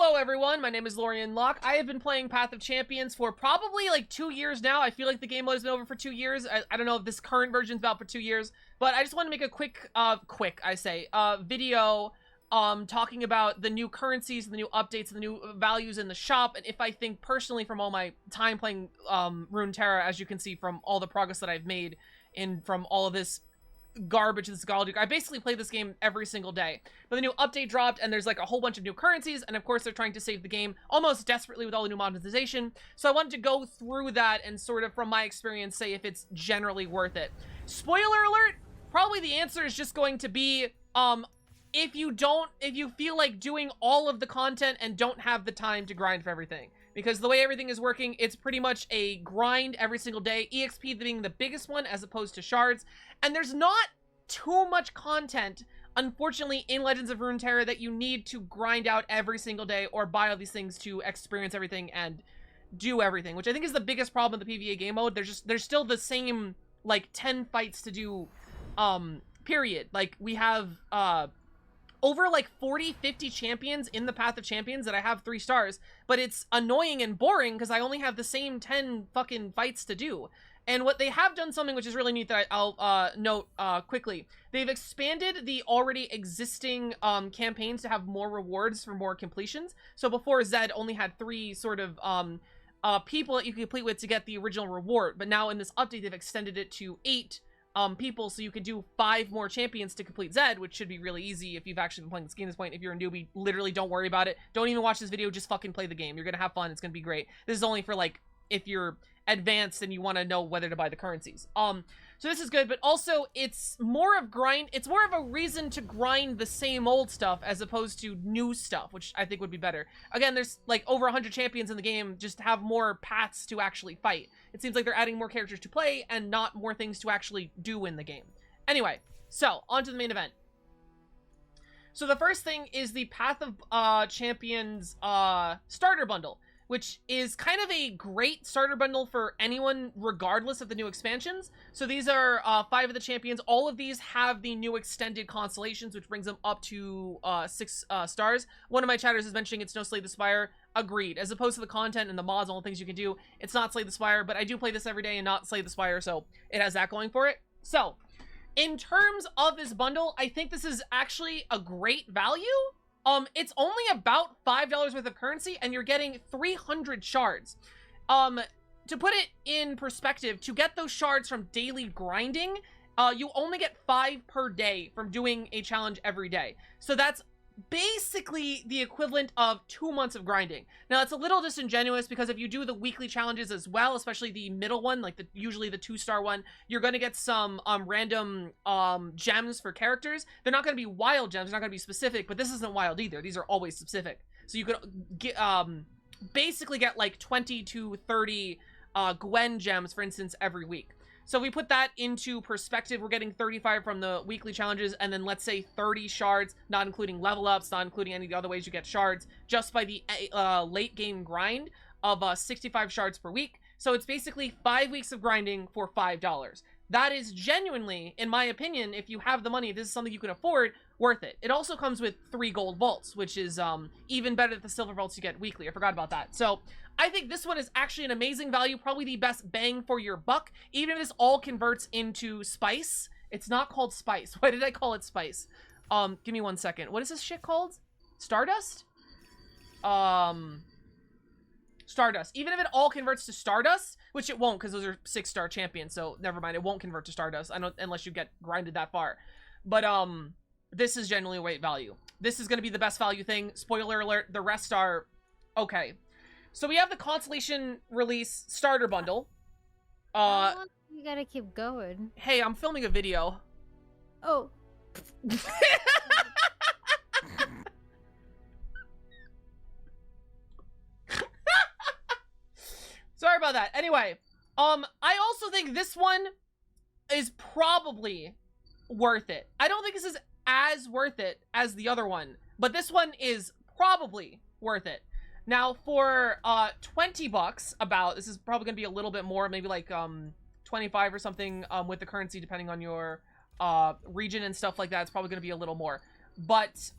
Hello everyone, my name is Lorian. I have been playing Path of Champions for probably like 2 years now. I feel like the game mode has been over for 2 years. I don't know if this current version's about for 2 years, but I just want to make a quick video talking about the new currencies, the new updates, the new values in the shop, and if I think personally from all my time playing Runeterra, as you can see from all the progress that I've made from all of this garbage this Galdic. I basically play this game every single day. But the new update dropped and there's like a whole bunch of new currencies, and of course they're trying to save the game almost desperately with all the new monetization. So I wanted to go through that and sort of from my experience say if it's generally worth it. Spoiler alert, probably the answer is just going to be if you feel like doing all of the content and don't have the time to grind for everything. Because the way everything is working, it's pretty much a grind every single day, EXP being the biggest one as opposed to shards. And there's not too much content, unfortunately, in Legends of Runeterra that you need to grind out every single day or buy all these things to experience everything and do everything, which I think is the biggest problem with the PvE game mode. There's still the same, like, 10 fights to do, period. Like, we have, over like 40-50 champions in the Path of Champions that I have 3 stars, but it's annoying and boring because I only have the same 10 fucking fights to do. And what they have done something which is really neat that I'll note quickly. They've expanded the already existing campaigns to have more rewards for more completions. So before, Zed only had 3 sort of people that you could complete with to get the original reward, but now in this update they've extended it to 8 people, so you can do 5 more champions to complete Zed, which should be really easy if you've actually been playing this game at this point. If you're a newbie, literally don't worry about it. Don't even watch this video, just fucking play the game. You're gonna have fun, it's gonna be great. This is only for, like, if you're advanced and you want to know whether to buy the currencies. So this is good, but also it's more of a reason to grind the same old stuff as opposed to new stuff, which I think would be better. Again, there's like over 100 champions in the game, just have more paths to actually fight. It seems like they're adding more characters to play and not more things to actually do in the game. Anyway, so on to the main event. So the first thing is the Path of Champions starter bundle, which is kind of a great starter bundle for anyone regardless of the new expansions. So these are 5 of the champions. All of these have the new extended constellations, which brings them up to 6 stars. One of my chatters is mentioning it's no Slay the Spire. Agreed. As opposed to the content and the mods and all the things you can do, it's not Slay the Spire, but I do play this every day and not Slay the Spire, so it has that going for it. So, in terms of this bundle, I think this is actually a great value. It's only about $5 worth of currency, and you're getting 300 shards. To put it in perspective, to get those shards from daily grinding, you only get 5 per day from doing a challenge every day. So that's basically the equivalent of 2 months of grinding. Now, it's a little disingenuous because if you do the weekly challenges as well, especially the middle one, like usually the 2-star one, you're going to get some random gems for characters. They're not going to be wild gems, they're not going to be specific, but this isn't wild either. These are always specific. So you could get, basically get like 20 to 30 Gwen gems, for instance, every week. So if we put that into perspective, we're getting 35 from the weekly challenges, and then let's say 30 shards, not including level ups, not including any of the other ways you get shards, just by the late game grind of 65 shards per week. So it's basically 5 weeks of grinding for $5. That is genuinely, in my opinion, if you have the money, if this is something you can afford, worth it. It also comes with 3 gold vaults, which is even better than the silver vaults you get weekly. I forgot about that. So I think this one is actually an amazing value, probably the best bang for your buck, even if this all converts into spice. It's not called spice. Why did I call it spice? Give me 1 second. What is this shit called? Stardust? Stardust. Even if it all converts to Stardust, which it won't because those are 6-star champions, so never mind, it won't convert to Stardust. I don't, unless you get grinded that far. But this is genuinely weight value. This is going to be the best value thing. Spoiler alert, the rest are okay. So we have the Constellation release starter bundle. You gotta keep going. Hey, I'm filming a video. Oh. Sorry about that. Anyway, I also think this one is probably worth it. I don't think this is as worth it as the other one, but this one is probably worth it. Now, for 20 bucks, this is probably gonna be a little bit more, maybe like 25 or something with the currency, depending on your region and stuff like that. It's probably gonna be a little more. But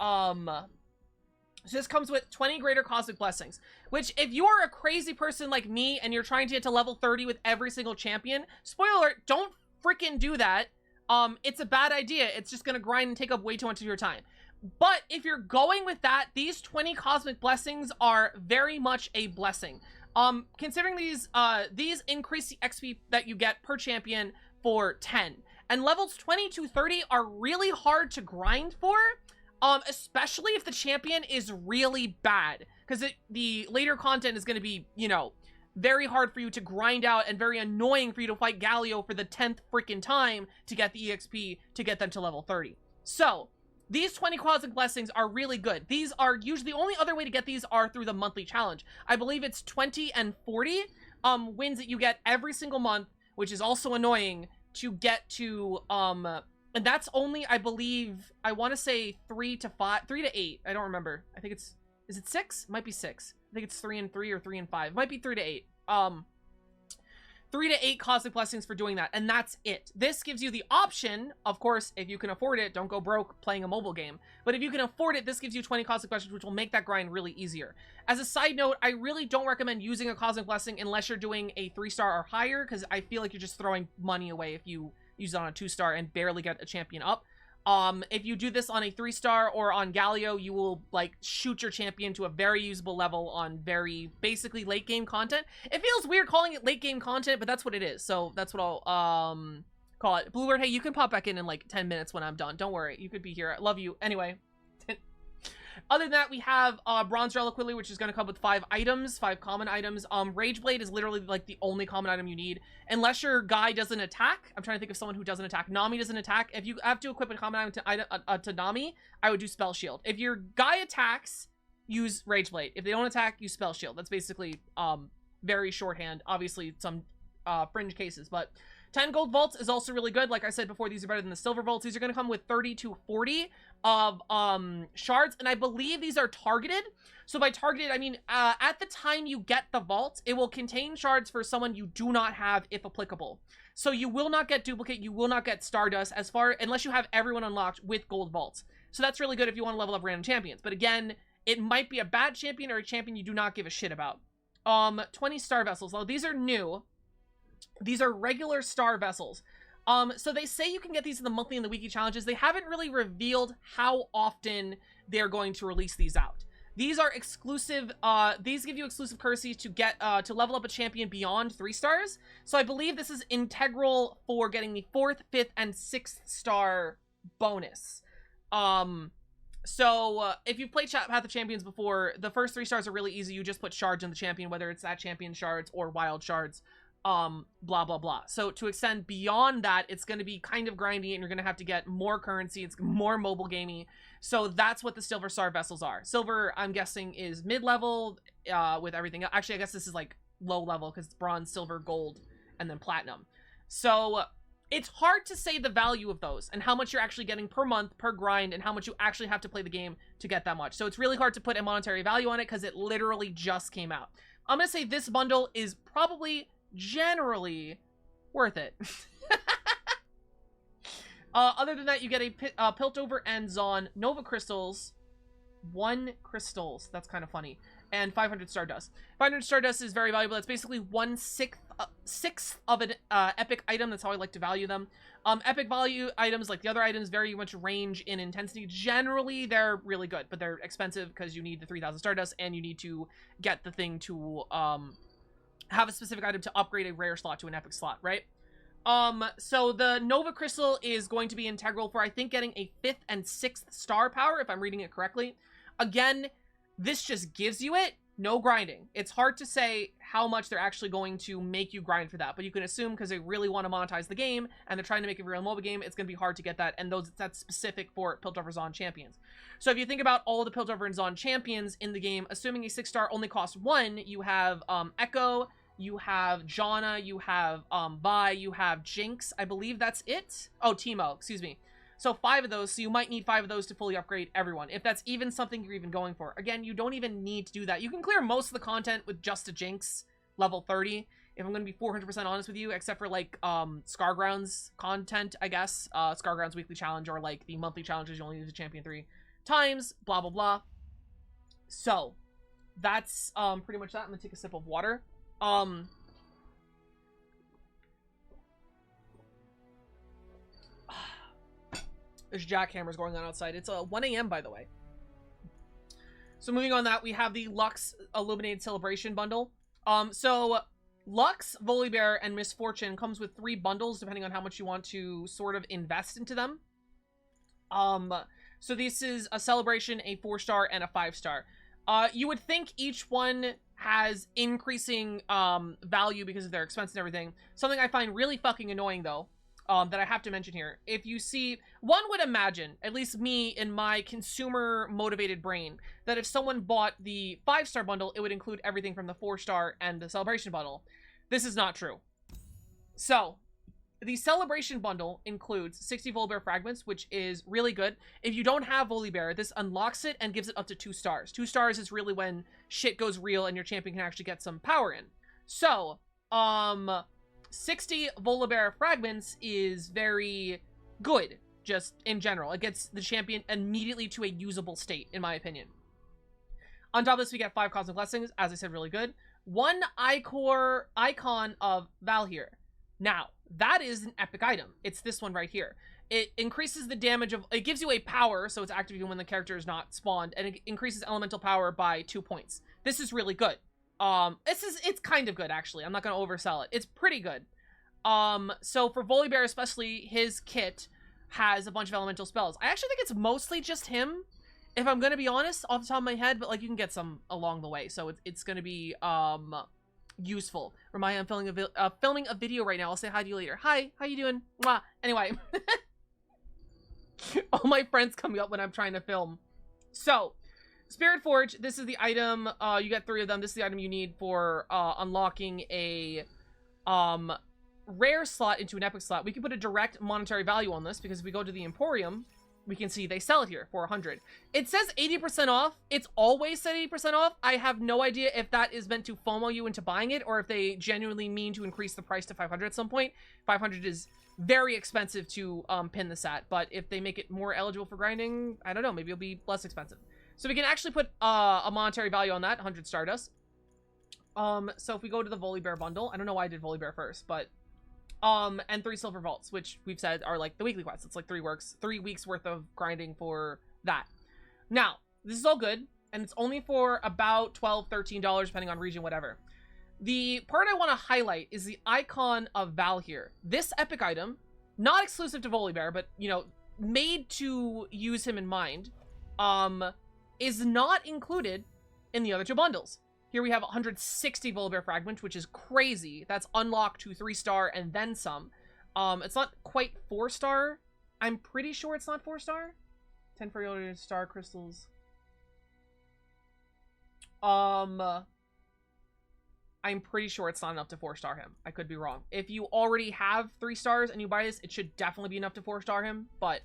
So this comes with 20 greater cosmic blessings, which if you are a crazy person like me and you're trying to get to level 30 with every single champion, spoiler alert, don't freaking do that. It's a bad idea. It's just gonna grind and take up way too much of your time. But if you're going with that, these 20 cosmic blessings are very much a blessing. Considering these increase the XP that you get per champion for 10. And levels 20 to 30 are really hard to grind for, especially if the champion is really bad. Because the later content is going to be, you know, very hard for you to grind out and very annoying for you to fight Galio for the 10th freaking time to get the EXP to get them to level 30. So, these 20 cosmic blessings are really good. These are usually, the only other way to get these are through the monthly challenge. I believe it's 20 and 40 wins that you get every single month, which is also annoying to get to, and that's only, I believe, I want to say 3 to 8. I don't remember. I think it's, is it 6? Might be 6. I think it's 3 and 3 or 3 and 5. Might be 3 to 8. 3 to 8 cosmic blessings for doing that, and that's it. This gives you the option, of course, if you can afford it, don't go broke playing a mobile game, but if you can afford it, this gives you 20 cosmic blessings, which will make that grind really easier. As a side note, I really don't recommend using a cosmic blessing unless you're doing a 3-star or higher, because I feel like you're just throwing money away if you use it on a 2-star and barely get a champion up. If you do this on a 3-star or on Galio, you will, like, shoot your champion to a very usable level on very, basically, late-game content. It feels weird calling it late-game content, but that's what it is. So, that's what I'll, call it. Bluebird, hey, you can pop back in like, 10 minutes when I'm done. Don't worry. You could be here. I love you. Anyway. Other than that, we have Bronze Reliquary, which is going to come with 5 items, 5 common items. Rage Blade is literally like the only common item you need. Unless your guy doesn't attack. I'm trying to think of someone who doesn't attack. Nami doesn't attack. If you have to equip a common item to Nami, I would do Spell Shield. If your guy attacks, use Rage Blade. If they don't attack, use Spell Shield. That's basically very shorthand. Obviously, some fringe cases, but 10 gold vaults is also really good. Like I said before, these are better than the silver vaults. These are going to come with 30 to 40 of shards, and I believe these are targeted. So by targeted, I mean at the time you get the vault, it will contain shards for someone you do not have, if applicable. So you will not get duplicate, you will not get stardust unless you have everyone unlocked with gold vaults. So that's really good if you want to level up random champions. But again, it might be a bad champion or a champion you do not give a shit about. 20 star vessels. Well, these are new. These are regular star vessels. So they say you can get these in the monthly and the weekly challenges. They haven't really revealed how often they're going to release these out. These are exclusive, these give you exclusive currencies to get, to level up a champion beyond 3 stars. So I believe this is integral for getting the 4th, 5th, and 6th star bonus. So if you've played Path of Champions before, the first 3 stars are really easy. You just put shards in the champion, whether it's that champion shards or wild shards. Blah blah blah. So to extend beyond that, it's going to be kind of grindy, and you're going to have to get more currency. It's more mobile gamey. So that's what the silver star vessels are. Silver, I'm guessing, is mid-level with everything. Actually, I guess this is like low level because it's bronze, silver, gold, and then platinum. So it's hard to say the value of those and how much you're actually getting per month, per grind, and how much you actually have to play the game to get that much. So it's really hard to put a monetary value on it because it literally just came out. I'm going to say this bundle is probably generally worth it. Other than that, you get a Piltover and Zon Nova Crystals, 1 crystals. That's kind of funny. And 500 Stardust. 500 Stardust is very valuable. It's basically 1/6 of an epic item. That's how I like to value them. Epic value items, like the other items, very much range in intensity. Generally, they're really good, but they're expensive because you need the 3,000 Stardust, and you need to get the thing to have a specific item to upgrade a rare slot to an epic slot, right? So the Nova Crystal is going to be integral for, I think, getting a 5th and 6th star power, if I'm reading it correctly. Again, this just gives you it, no grinding. It's hard to say how much they're actually going to make you grind for that, but you can assume because they really want to monetize the game, and they're trying to make it a real mobile game, it's going to be hard to get that, and that's specific for Piltover Zon champions. So if you think about all the Piltover and Zon champions in the game, assuming a 6-star only costs 1, you have Echo, you have Janna, you have Vi, you have Jinx. I believe that's it. Oh, Teemo, excuse me. So 5 of those, so you might need 5 of those to fully upgrade everyone, if that's even something you're even going for. Again, you don't even need to do that. You can clear most of the content with just a Jinx, level 30, if I'm going to be 400% honest with you, except for, like, Scargrounds content, I guess. Scargrounds weekly challenge, or, like, the monthly challenges you only use a champion 3 times, blah, blah, blah. So that's pretty much that. I'm gonna take a sip of water. There's jackhammers going on outside. It's 1 a.m. by the way. So moving on that, we have the Lux Illuminated Celebration bundle. So Lux, Volibear, and Misfortune comes with 3 bundles depending on how much you want to sort of invest into them. So this is a celebration, a 4-star, and a 5-star. You would think each one has increasing value because of their expense and everything. Something I find really fucking annoying though, that I have to mention here. If you see, one would imagine, at least me in my consumer motivated brain, that if someone bought the 5-star bundle, it would include everything from the 4-star and the celebration bundle. This is not true. So the celebration bundle includes 60 Volibear fragments, which is really good. If you don't have Volibear, this unlocks it and gives it up to 2 stars. 2 stars is really when shit goes real and your champion can actually get some power in. So, 60 Volibear fragments is very good, just in general. It gets the champion immediately to a usable state, in my opinion. On top of this, we get 5 Cosmic Blessings, as I said, really good. 1 Icon of Valhyr. Now, that is an epic item. It's this one right here. It increases the damage of... It gives you a power, so it's active even when the character is not spawned, and it increases elemental power by 2 points. This is really good. It's kind of good, actually. I'm not going to oversell it. It's pretty good. So for Volibear especially, his kit has a bunch of elemental spells. I actually think it's mostly just him, if I'm going to be honest, off the top of my head, but like you can get some along the way, so it's going to be, useful. Remind me, I'm filming a video right now. I'll say hi to you later. Hi, how you doing? Mwah. Anyway. All my friends coming up when I'm trying to film. So, Spirit Forge, this is the item, you get 3 of them. This is the item you need for, unlocking a, rare slot into an epic slot. We can put a direct monetary value on this, because if we go to the Emporium, we can see they sell it here for 100. It says 80% off. It's always said 80% off. I have no idea if that is meant to FOMO you into buying it, or if they genuinely mean to increase the price to 500 at some point. 500 is very expensive to pin this at, but if they make it more eligible for grinding, I don't know, maybe it'll be less expensive. So we can actually put a monetary value on that, 100 Stardust. So if we go to the Volibear bundle, I don't know why I did Volibear first, but and 3 silver vaults, which we've said are like the weekly quests. It's like 3 weeks worth of grinding for that. Now, this is all good, and it's only for about $12, $13, depending on region, whatever. The part I want to highlight is the Icon of Valhyr. This epic item, not exclusive to Volibear, but, you know, made to use him in mind, is not included in the other 2 bundles. Here we have 160 Volibear fragments, which is crazy. That's unlocked to 3-star and then some. It's not quite 4-star. I'm pretty sure it's not 4-star. 10 for star crystals. I'm pretty sure it's not enough to 4-star him. I could be wrong. If you already have 3 stars and you buy this, it should definitely be enough to 4-star him. But,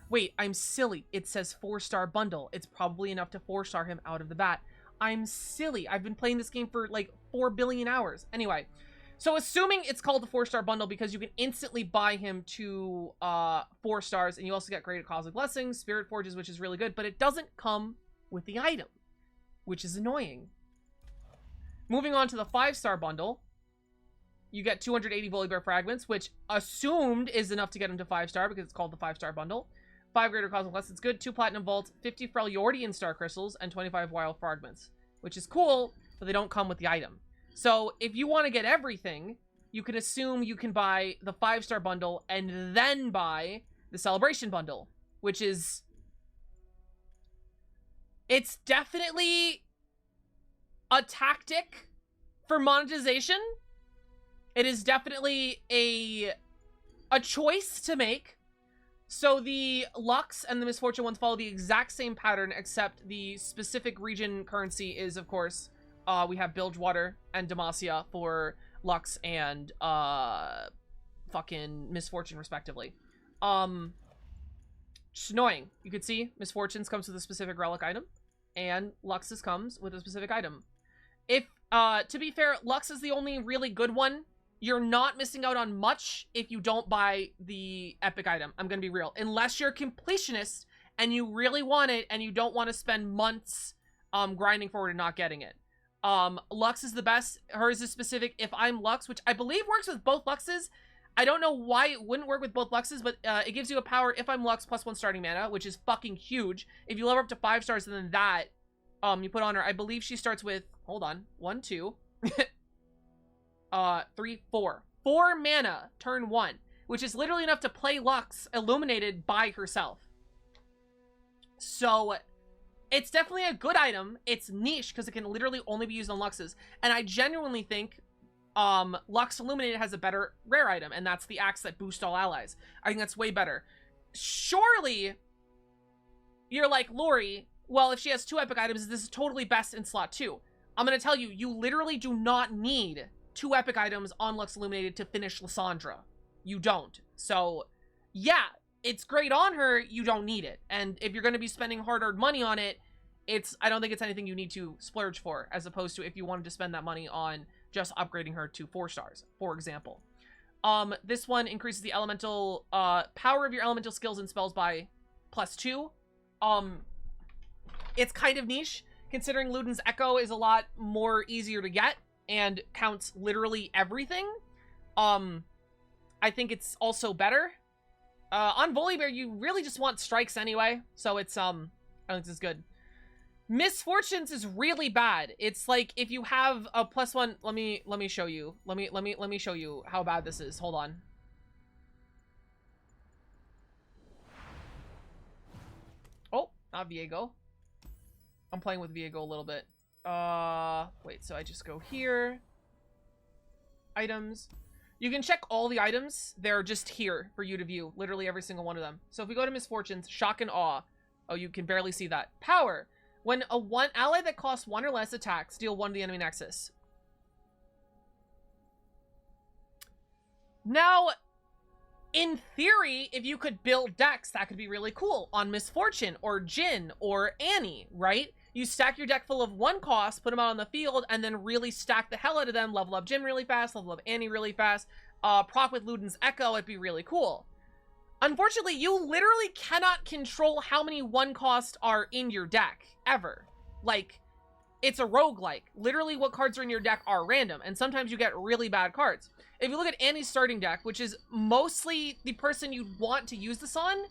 wait, I'm silly. It says 4-star bundle. It's probably enough to 4-star him out of the bat. I'm silly. I've been playing this game for like 4 billion hours. Anyway, so assuming it's called the 4-star bundle because you can instantly buy him to 4 stars, and you also get Greater Cosmic Blessings, Spirit Forges, which is really good, but it doesn't come with the item, which is annoying. Moving on to the 5-star bundle, you get 280 Volibear fragments, which assumed is enough to get him to 5-star because it's called the 5-star bundle. 5 Greater Cosmic Blessings, good. 2 Platinum Vaults, 50 Freljordian Star Crystals, and 25 Wild Fragments, which is cool, but they don't come with the item. So if you want to get everything, you can assume you can buy the 5-star bundle and then buy the Celebration bundle, which is... It's definitely a tactic for monetization. It is definitely a choice to make. So the Lux and the Misfortune ones follow the exact same pattern, except the specific region currency is, of course, we have Bilgewater and Demacia for Lux and fucking Misfortune, respectively. Just annoying. You could see Misfortunes comes with a specific relic item, and Lux's comes with a specific item. If, to be fair, Lux is the only really good one. You're not missing out on much if you don't buy the epic item. I'm gonna be real. Unless you're a completionist and you really want it and you don't want to spend months grinding forward and not getting it. Lux is the best. Hers is specific if I'm Lux, which I believe works with both Luxes. I don't know why it wouldn't work with both Luxes, but it gives you a power if I'm Lux +1 starting mana, which is fucking huge. If you level up to 5 stars, and then that, you put on her. I believe she starts with, hold on, 1, 2, 3, 4. 4 mana, turn 1, which is literally enough to play Lux illuminated by herself. So it's definitely a good item. It's niche because it can literally only be used on Luxes. And I genuinely think Lux Illuminated has a better rare item, and that's the axe that boosts all allies. I think that's way better. Surely you're like, Lori, well, if she has 2 epic items, this is totally best in slot 2. I'm going to tell you, you literally do not need 2 epic items on Lux Illuminated to finish Lysandra. You don't. So, yeah, it's great on her, you don't need it. And if you're going to be spending hard-earned money on it, I don't think it's anything you need to splurge for, as opposed to if you wanted to spend that money on just upgrading her to 4 stars, for example. This one increases the elemental power of your elemental skills and spells by +2. It's kind of niche, considering Luden's Echo is a lot more easier to get and counts literally everything. I think it's also better. On Volibear, you really just want strikes anyway, so it's I think this is good. Misfortunes is really bad. It's like if you have a +1, let me show you. Let me show you how bad this is. Hold on. Oh, not Viego. I'm playing with Viego a little bit. Wait, so I just go here. Items. You can check all the items. They're just here for you to view. Literally every single one of them. So if we go to Misfortunes, Shock and Awe. Oh, you can barely see that. Power. When a ally that costs 1 or less attacks, deal 1 to the enemy nexus. Now, in theory, if you could build decks, that could be really cool on Misfortune or Jin or Annie, right? You stack your deck full of 1 cost, put them out on the field, and then really stack the hell out of them. Level up Jin really fast, level up Annie really fast. Proc with Luden's Echo, it'd be really cool. Unfortunately, you literally cannot control how many 1 cost are in your deck, ever. Like, it's a roguelike. Literally, what cards are in your deck are random, and sometimes you get really bad cards. If you look at Annie's starting deck, which is mostly the person you'd want to use this on,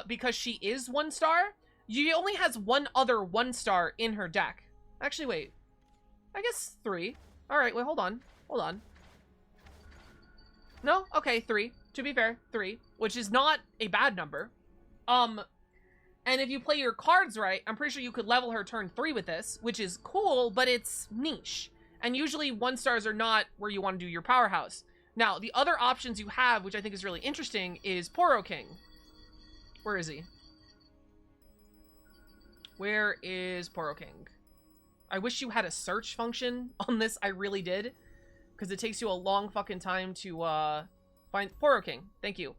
because she is 1 star, she only has 1 other 1 star in her deck. Actually, wait. I guess 3. Alright, wait, hold on. Hold on. No? Okay, 3. To be fair, 3, which is not a bad number. And if you play your cards right, I'm pretty sure you could level her turn 3 with this, which is cool, but it's niche. And usually 1 stars are not where you want to do your powerhouse. Now, the other options you have, which I think is really interesting, is Poro King. Where is he? Where is Poro King? I wish you had a search function on this. I really did. Because it takes you a long fucking time to, find Poro King. Thank you.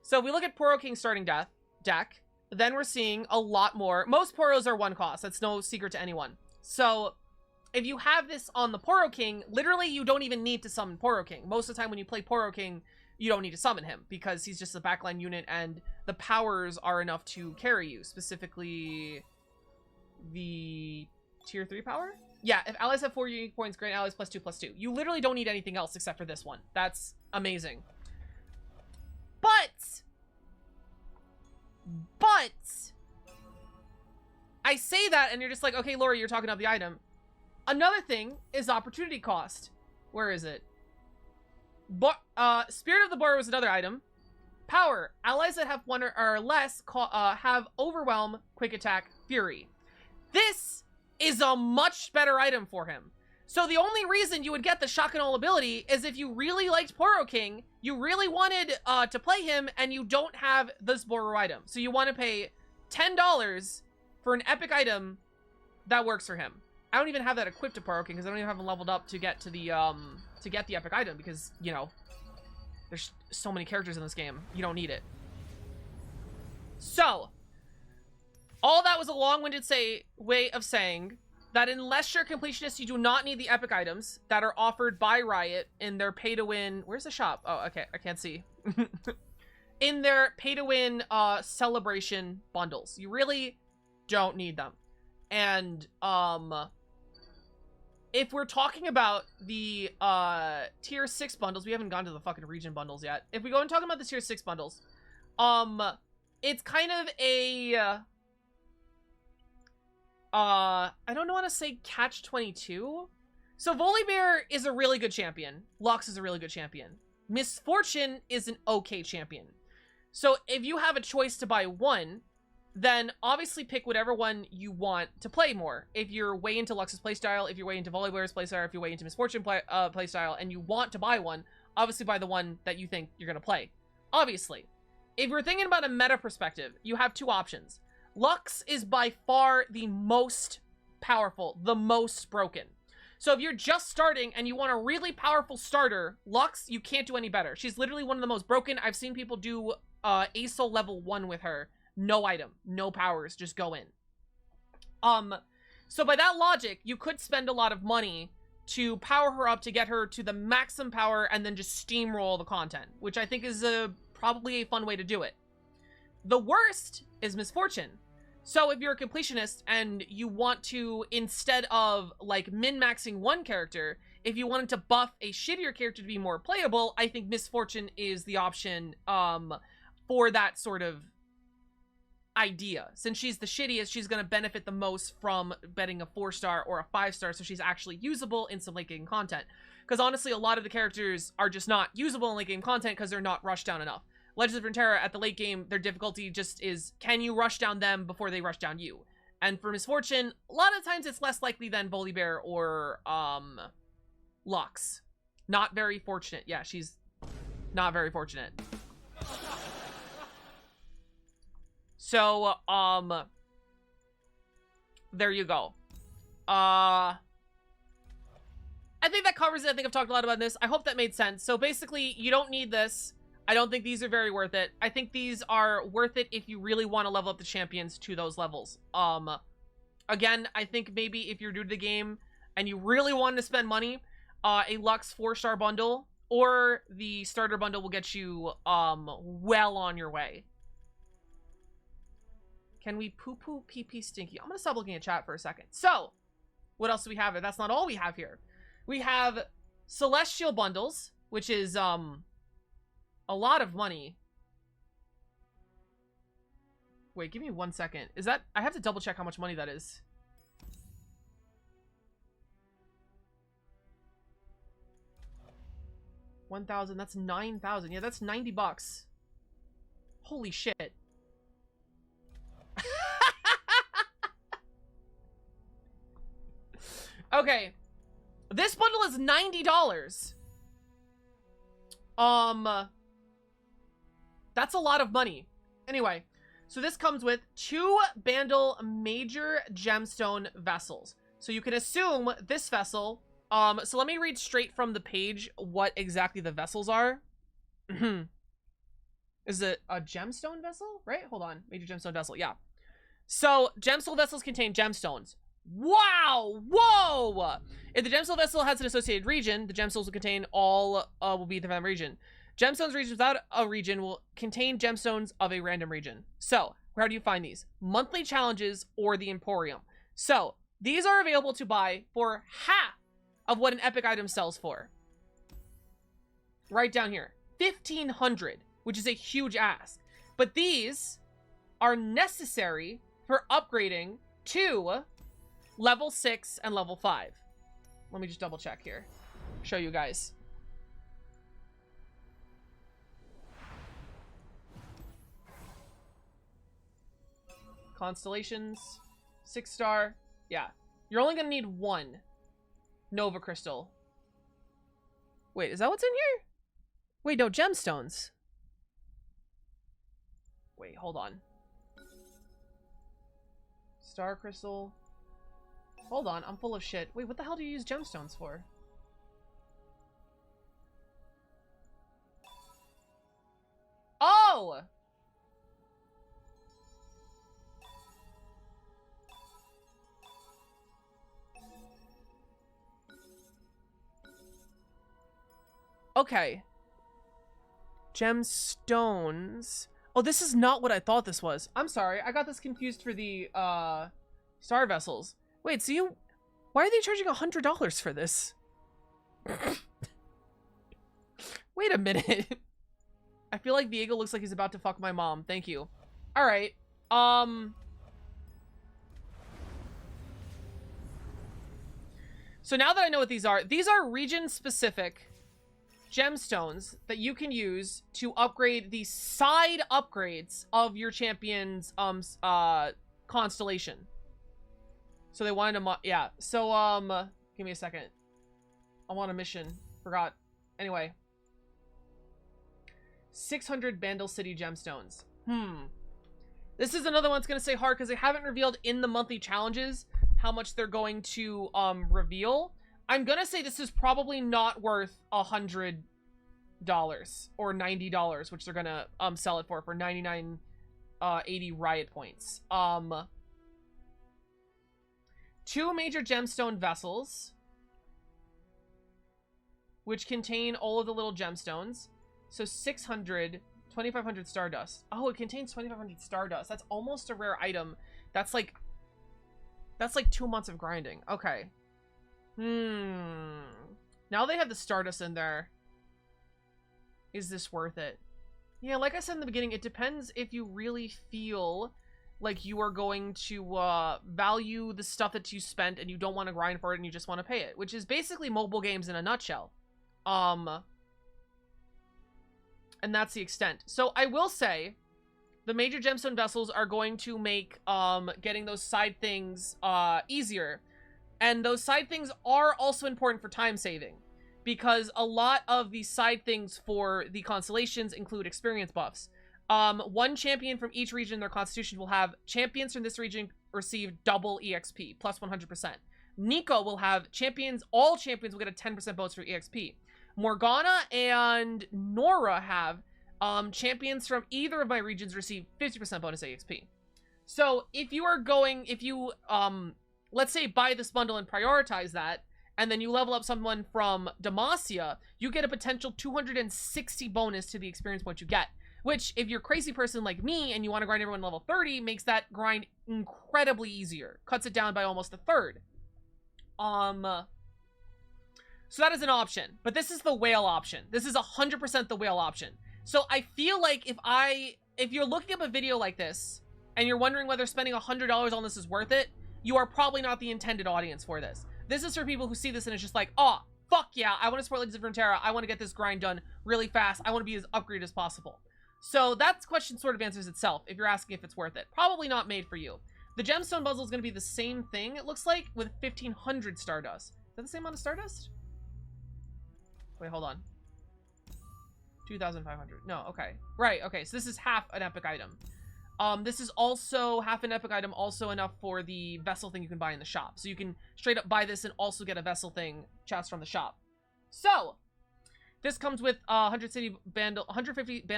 So if we look at Poro King's starting deck, then we're seeing a lot more. Most Poros are 1 cost. That's no secret to anyone. So if you have this on the Poro King, literally you don't even need to summon Poro King. Most of the time when you play Poro King, you don't need to summon him because he's just a backline unit and the powers are enough to carry you. Specifically, the tier 3 power? Yeah, if allies have 4 unique points, grant allies +2/+2. You literally don't need anything else except for this one. That's amazing. But I say that and you're just like, okay, Lori, you're talking about the item. Another thing is opportunity cost. Where is it? Spirit of the Boar was another item. Power. Allies that have 1 or less have Overwhelm, Quick Attack, Fury. This is a much better item for him. So the only reason you would get the Shock and All ability is if you really liked Poro King, you really wanted to play him, and you don't have this Boru item. So you want to pay $10 for an epic item that works for him. I don't even have that equipped to Poro King because I don't even have him leveled up to get to the epic item because, you know, there's so many characters in this game. You don't need it. So, all that was a long-winded way of saying that unless you're a completionist, you do not need the epic items that are offered by Riot in their pay-to-win... Where's the shop? Oh, okay, I can't see. In their pay-to-win celebration bundles. You really don't need them. And, if we're talking about the, tier 6 bundles, we haven't gone to the fucking region bundles yet. If we go and talk about the tier 6 bundles, it's kind of a, I don't want to say catch-22. So Volibear is a really good champion. Lux is a really good champion. Misfortune is an okay champion. So if you have a choice to buy one, then obviously pick whatever one you want to play more. If you're way into Lux's playstyle, if you're way into Volibear's playstyle, if you're way into Misfortune playstyle, and you want to buy one, obviously buy the one that you think you're going to play. Obviously. If you're thinking about a meta perspective, you have two options. Lux is by far the most powerful, the most broken. So if you're just starting and you want a really powerful starter, Lux, you can't do any better. She's literally one of the most broken. I've seen people do ASOL level 1 with her. No item, no powers, just go in. So by that logic, you could spend a lot of money to power her up to get her to the maximum power and then just steamroll the content, which I think is probably a fun way to do it. The worst is Misfortune. So if you're a completionist and you want to, instead of like min-maxing one character, if you wanted to buff a shittier character to be more playable, I think Misfortune is the option for that sort of idea. Since she's the shittiest, she's going to benefit the most from betting a 4-star or a 5-star, so she's actually usable in some late game content. Because honestly, a lot of the characters are just not usable in late game content because they're not rushed down enough. Legends of Runeterra, at the late game, their difficulty just is, can you rush down them before they rush down you? And for Misfortune, a lot of times it's less likely than Volibear or, Lux. Not very fortunate. Yeah, she's not very fortunate. So, there you go. I think that covers it. I think I've talked a lot about this. I hope that made sense. So basically, you don't need this. I don't think these are very worth it. I think these are worth it if you really want to level up the champions to those levels. Again, I think maybe if you're new to the game and you really want to spend money, a Lux 4-star bundle or the starter bundle will get you well on your way. Can we poo-poo pee-pee stinky? I'm gonna stop looking at chat for a second. So, what else do we have here? That's not all we have here. We have Celestial bundles, which is a lot of money. Wait, give me 1 second. Is that... I have to double check how much money that is. $1,000. That's $9,000. Yeah, that's 90 bucks. Holy shit. Okay. This bundle is $90. That's a lot of money. Anyway, so this comes with 2 Bandle Major Gemstone Vessels. So you can assume this vessel, so let me read straight from the page what exactly the vessels are. Is it a gemstone vessel? Right? Hold on. Major Gemstone Vessel. Yeah. So, gemstone vessels contain gemstones. Wow! Whoa! If the gemstone vessel has an associated region, the gemstones will contain all, will be the random region. Gemstones regions without a region will contain gemstones of a random region. So, where do you find these? Monthly challenges or the Emporium. So, these are available to buy for half of what an epic item sells for. Right down here. 1,500, which is a huge ask. But these are necessary for upgrading to level 6 and level 5. Let me just double check here. Show you guys. Constellations, 6-star. Yeah. You're only gonna need 1 Nova Crystal. Wait, is that what's in here? Wait, no, gemstones. Wait, hold on. Star Crystal. Hold on, I'm full of shit. Wait, what the hell do you use gemstones for? Oh! Okay. Gemstones. Oh, this is not what I thought this was. I'm sorry. I got this confused for the, Star vessels. Wait, so you... Why are they charging $100 for this? Wait a minute. I feel like Viego looks like he's about to fuck my mom. Thank you. All right. So now that I know what these are region-specific gemstones that you can use to upgrade the side upgrades of your champion's constellation. So they wanted to yeah. So give me a second. I want a mission. Forgot. Anyway. 600 Bandle City gemstones. This is another one that's going to say hard because they haven't revealed in the monthly challenges how much they're going to reveal. I'm going to say this is probably not worth $100 or $90, which they're going to sell it for 99.80 riot points. 2 major gemstone vessels, which contain all of the little gemstones. So 600, 2,500 Stardust. Oh, it contains 2,500 Stardust. That's almost a rare item. That's like 2 months of grinding. Okay. Now they have the Stardust in there. Is this worth it? Yeah, like I said in the beginning, it depends if you really feel like you are going to value the stuff that you spent and you don't want to grind for it and you just want to pay it, which is basically mobile games in a nutshell. And that's the extent. So I will say the major gemstone vessels are going to make getting those side things easier. And those side things are also important for time saving, because a lot of the side things for the constellations include experience buffs. One champion from each region in their constitution will have champions from this region receive double EXP, plus 100%. Nico will have all champions will get a 10% bonus for EXP. Morgana and Nora have champions from either of my regions receive 50% bonus EXP. So if you let's say buy this bundle and prioritize that, and then you level up someone from Demacia, you get a potential 260 bonus to the experience point you get. Which, if you're a crazy person like me and you want to grind everyone level 30, makes that grind incredibly easier. Cuts it down by almost a third. So that is an option. But this is the whale option. This is 100% the whale option. So I feel like if you're looking up a video like this, and you're wondering whether spending $100 on this is worth it, you are probably not the intended audience for this. This is for people who see this and it's just like, oh, fuck yeah, I want to support Legends of Runeterra. I want to get this grind done really fast. I want to be as upgraded as possible. So that question sort of answers itself if you're asking if it's worth it. Probably not made for you. The gemstone puzzle is going to be the same thing, it looks like, with 1,500 Stardust. Is that the same amount of Stardust? Wait, hold on. 2,500. No, okay. Right, okay, so this is half an epic item. This is also half an epic item, also enough for the vessel thing you can buy in the shop. So you can straight up buy this and also get a vessel thing chest from the shop. So, this comes with 150 Bandle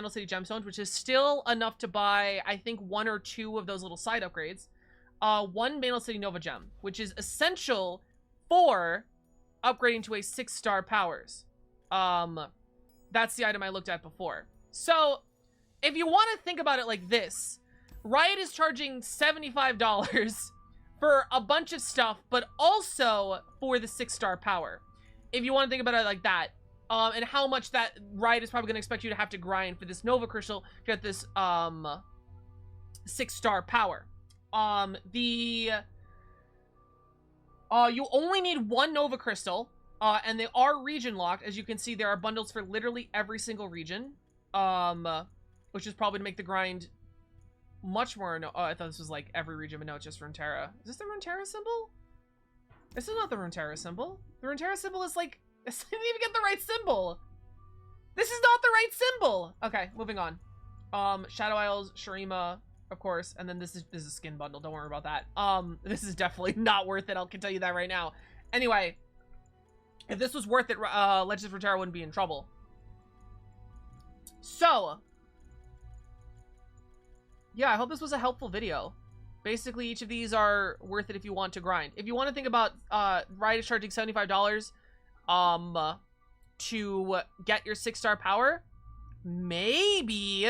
City gemstones, which is still enough to buy, I think, 1 or 2 of those little side upgrades. 1 Bandle City Nova gem, which is essential for upgrading to a 6-star powers. That's the item I looked at before. So, if you want to think about it like this, Riot is charging $75 for a bunch of stuff, but also for the 6-star power. If you want to think about it like that. And how much that Riot is probably going to expect you to have to grind for this Nova Crystal to get this 6-star power. You only need 1 Nova Crystal, and they are region locked. As you can see, there are bundles for literally every single region, which is probably to make the grind much more. No, I thought this was like every region, but no, it's just Runeterra. Is this the Runeterra symbol? This is not the Runeterra symbol. The Runeterra symbol is like, I didn't even get the right symbol. This is not the right symbol. Okay, moving on. Shadow Isles, Shurima, of course, and then this is a skin bundle. Don't worry about that. This is definitely not worth it. I can tell you that right now. Anyway, if this was worth it, Legends of Runeterra wouldn't be in trouble. So, yeah, I hope this was a helpful video. Basically, each of these are worth it if you want to grind. If you want to think about Riot is charging $75 to get your 6-star power, maybe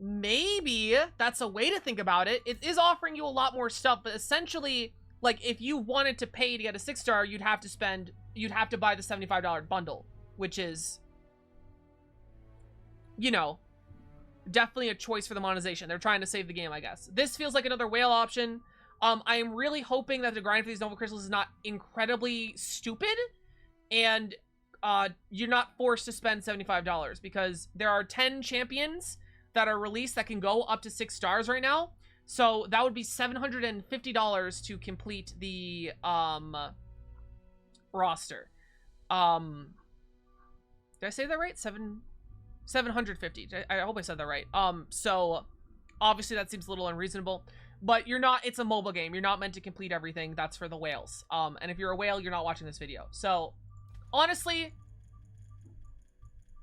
maybe that's a way to think about it. It is offering you a lot more stuff, but essentially, like, if you wanted to pay to get a 6-star, you'd have to buy the $75 bundle, which is, you know, definitely a choice for the monetization. They're trying to save the game, I guess. This feels like another whale option. I am really hoping that the grind for these Nova Crystals is not incredibly stupid, and you're not forced to spend $75, because there are 10 champions that are released that can go up to 6 stars right now. So that would be $750 to complete the roster. Did I say that right? 750. I hope I said that right. So obviously that seems a little unreasonable, but you're not, it's a mobile game. You're not meant to complete everything. That's for the whales. And if you're a whale, you're not watching this video. So honestly,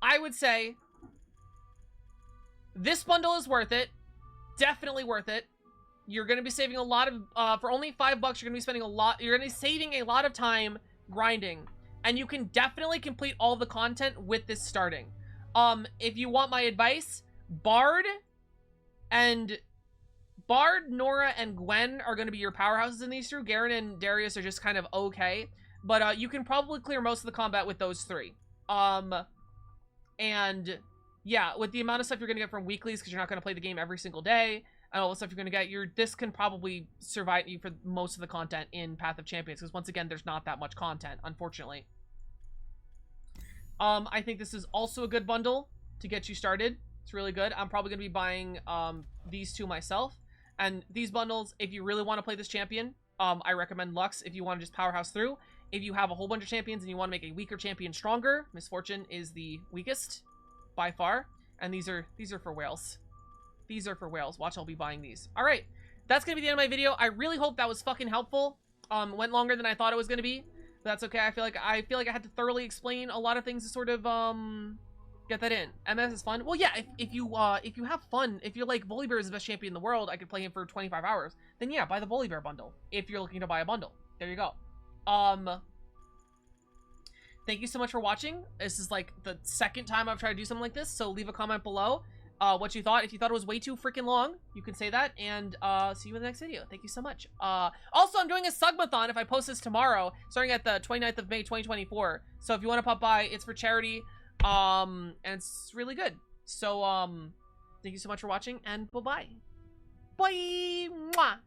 I would say this bundle is worth it. Definitely worth it. You're going to be saving a lot of, for only $5, you're going to be spending you're going to be saving a lot of time grinding. And you can definitely complete all the content with this starting. If you want my advice, Bard, Nora, and Gwen are going to be your powerhouses in these two. Garen and Darius are just kind of okay. But, you can probably clear most of the combat with those three. And yeah, with the amount of stuff you're going to get from weeklies, because you're not going to play the game every single day, and all the stuff you're going to get, this can probably survive you for most of the content in Path of Champions, because once again, there's not that much content, unfortunately. I think this is also a good bundle to get you started. It's really good. I'm probably going to be buying these two myself. And these bundles, if you really want to play this champion, I recommend Lux if you want to just powerhouse through. If you have a whole bunch of champions and you want to make a weaker champion stronger, Misfortune is the weakest by far. And these are for whales. These are for whales. Watch, I'll be buying these. All right, that's going to be the end of my video. I really hope that was fucking helpful. Went longer than I thought it was going to be. But that's okay. I feel like I had to thoroughly explain a lot of things to sort of get that in. MS is fun. Well, yeah, if you have fun, if you're like Volibear is the best champion in the world, I could play him for 25 hours. Then yeah, buy the Volibear bundle if you're looking to buy a bundle. There you go. Thank you so much for watching. This is like the second time I've tried to do something like this, so leave a comment below what you thought. If you thought it was way too freaking long, you can say that, and see you in the next video. Thank you so much. Also, I'm doing a Sugmathon if I post this tomorrow, starting at the 29th of May 2024. So if you want to pop by, it's for charity, and it's really good. So thank you so much for watching, and bye-bye. Bye. Mwah.